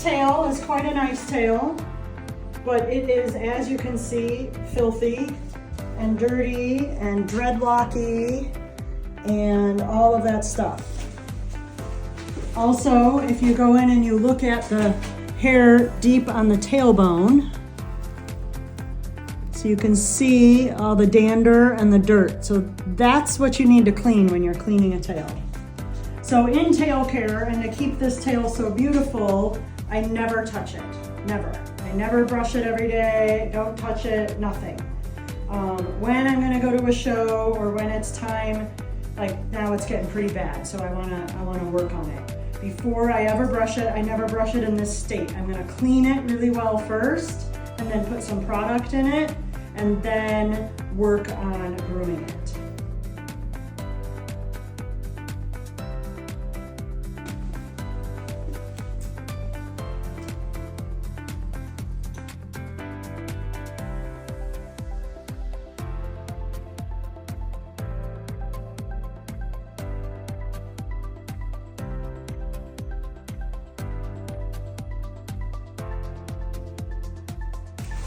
This tail is quite a nice tail, but it is, as you can see, filthy and dirty and dreadlocky and all of that stuff. Also, if you go in and you look at the hair deep on the tailbone, so you can see all the dander and the dirt. So that's what you need to clean when you're cleaning a tail. So in tail care, and to keep this tail so beautiful, I never touch it, never. I never brush it every day, don't touch it, nothing. When I'm gonna go to a show or when it's time, like now it's getting pretty bad, so I wanna work on it. Before I ever brush it, I never brush it in this state. I'm gonna clean it really well first and then put some product in it and then work on grooming it.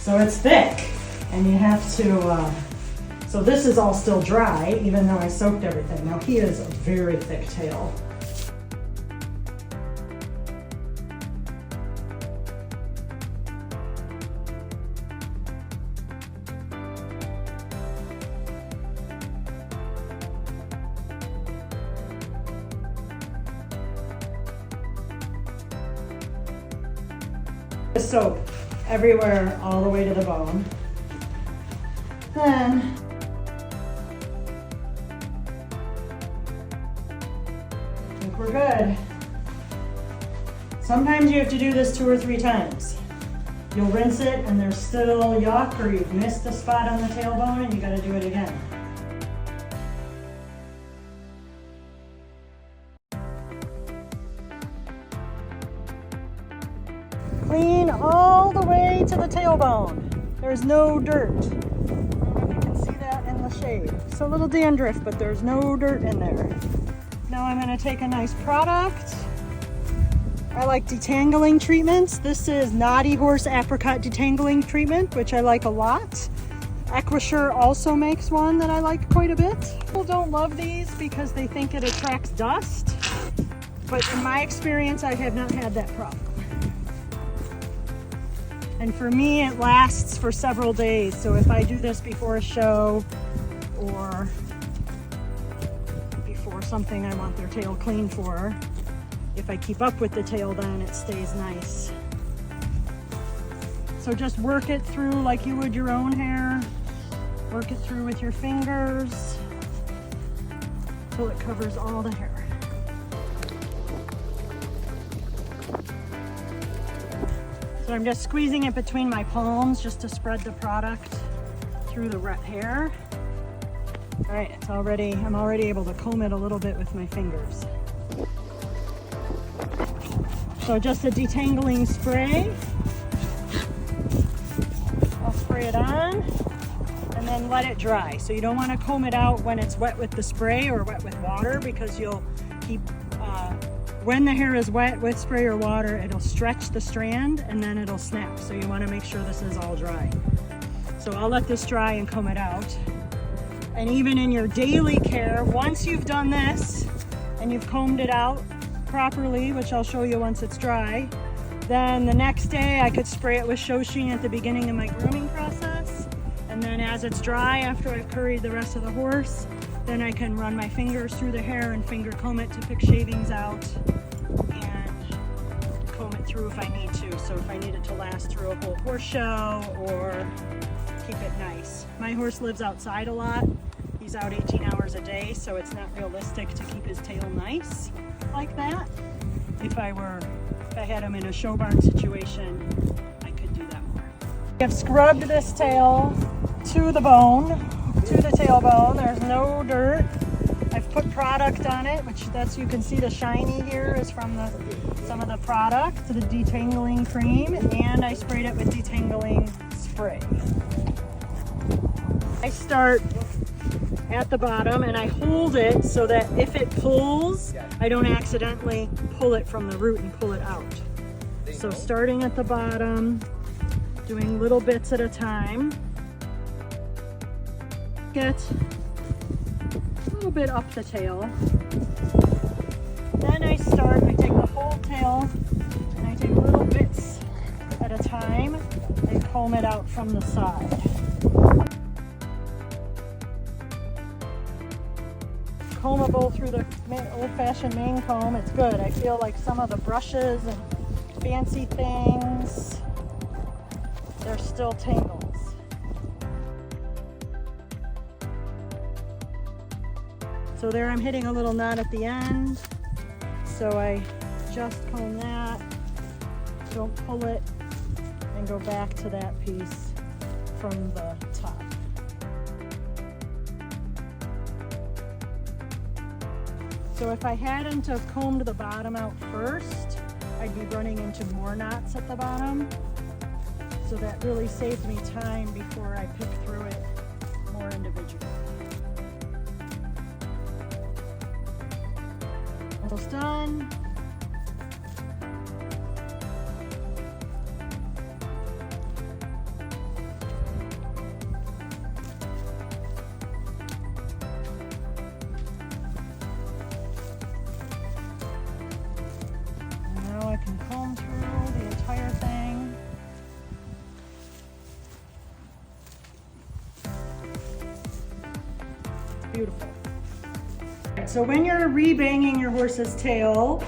So it's thick, and you have to, so this is all still dry, even though I soaked everything. Now he is a very thick tail. Soap everywhere, all the way to the bone. Then I think we're good. Sometimes you have to do this 2 or 3 times. You'll rinse it and there's still yuck, or you've missed a spot on the tailbone and you gotta do it again. Clean all the way to the tailbone. There's no dirt. I don't know if you can see that in the shade. It's a little dandruff, but there's no dirt in there. Now I'm gonna take a nice product. I like detangling treatments. This is Naughty Horse Apricot Detangling Treatment, which I like a lot. Equine also makes one that I like quite a bit. People don't love these because they think it attracts dust, but in my experience, I have not had that problem. And for me, it lasts for several days. So if I do this before a show or before something I want their tail clean for, if I keep up with the tail, then it stays nice. So just work it through like you would your own hair. Work it through with your fingers till it covers all the hair. So I'm just squeezing it between my palms just to spread the product through the wet hair. All right, I'm already able to comb it a little bit with my fingers. So just a detangling spray. I'll spray it on and then let it dry. So you don't want to comb it out when it's wet with the spray or wet with water, because you'll keep when the hair is wet with spray or water, it'll stretch the strand and then it'll snap. So you want to make sure this is all dry. So I'll let this dry and comb it out. And even in your daily care, once you've done this and you've combed it out properly, which I'll show you once it's dry, then the next day I could spray it with Shoshin at the beginning of my grooming process. And then as it's dry, after I've curried the rest of the horse, then I can run my fingers through the hair and finger comb it to pick shavings out and comb it through if I need to. So if I need it to last through a whole horse show or keep it nice. My horse lives outside a lot. He's out 18 hours a day, so it's not realistic to keep his tail nice like that. If I had him in a show barn situation, I could do that more. I've scrubbed this tail to the bone, to the tailbone. There's no dirt. I've put product on it, which you can see the shiny here is from some of the product, the detangling cream, and I sprayed it with detangling spray. I start at the bottom and I hold it so that if it pulls, I don't accidentally pull it from the root and pull it out. So starting at the bottom, doing little bits at a time. Get a little bit up the tail. Then I take the whole tail and I take little bits at a time and comb it out from the side. Combable through the old-fashioned mane comb. It's good. I feel like some of the brushes and fancy things, they're still tangles. So there I'm hitting a little knot at the end. So I just comb that, don't pull it, and go back to that piece from the top. So if I hadn't have combed the bottom out first, I'd be running into more knots at the bottom. So that really saves me time before I pick through it more individually. Almost done. Now I can comb through the entire thing. It's beautiful. So when you're rebanging your horse's tail,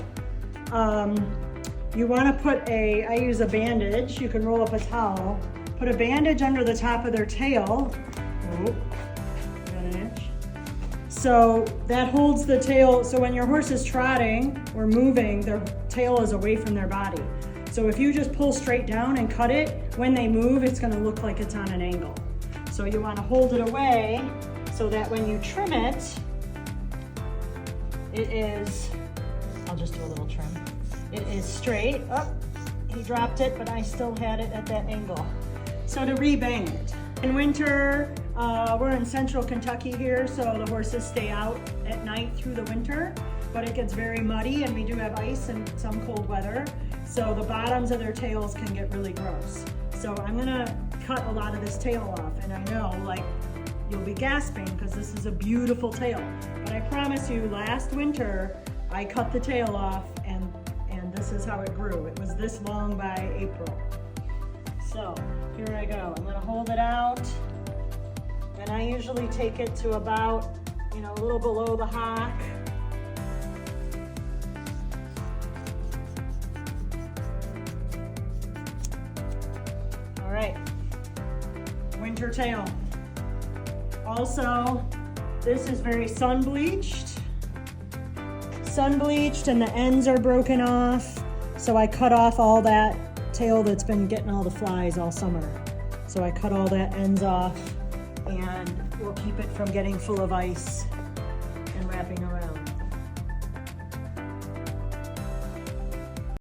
you want to put I use a bandage. You can roll up a towel, put a bandage under the top of their tail. Oh, got an inch. So that holds the tail. So when your horse is trotting or moving, their tail is away from their body. So if you just pull straight down and cut it, when they move, it's going to look like it's on an angle. So you want to hold it away so that when you trim it, it is, I'll just do a little trim. It is straight. Oh, he dropped it, but I still had it at that angle. So to rebang it. In winter, we're in central Kentucky here, so the horses stay out at night through the winter, but it gets very muddy and we do have ice and some cold weather. So the bottoms of their tails can get really gross. So I'm gonna cut a lot of this tail off, and I know, like, you'll be gasping because this is a beautiful tail. But I promise you, last winter, I cut the tail off and this is how it grew. It was this long by April. So here I go. I'm gonna hold it out, and I usually take it to about, a little below the hock. All right, winter tail. Also, this is very sun bleached, and the ends are broken off. So I cut off all that tail that's been getting all the flies all summer. So I cut all that ends off, and we'll keep it from getting full of ice and wrapping around.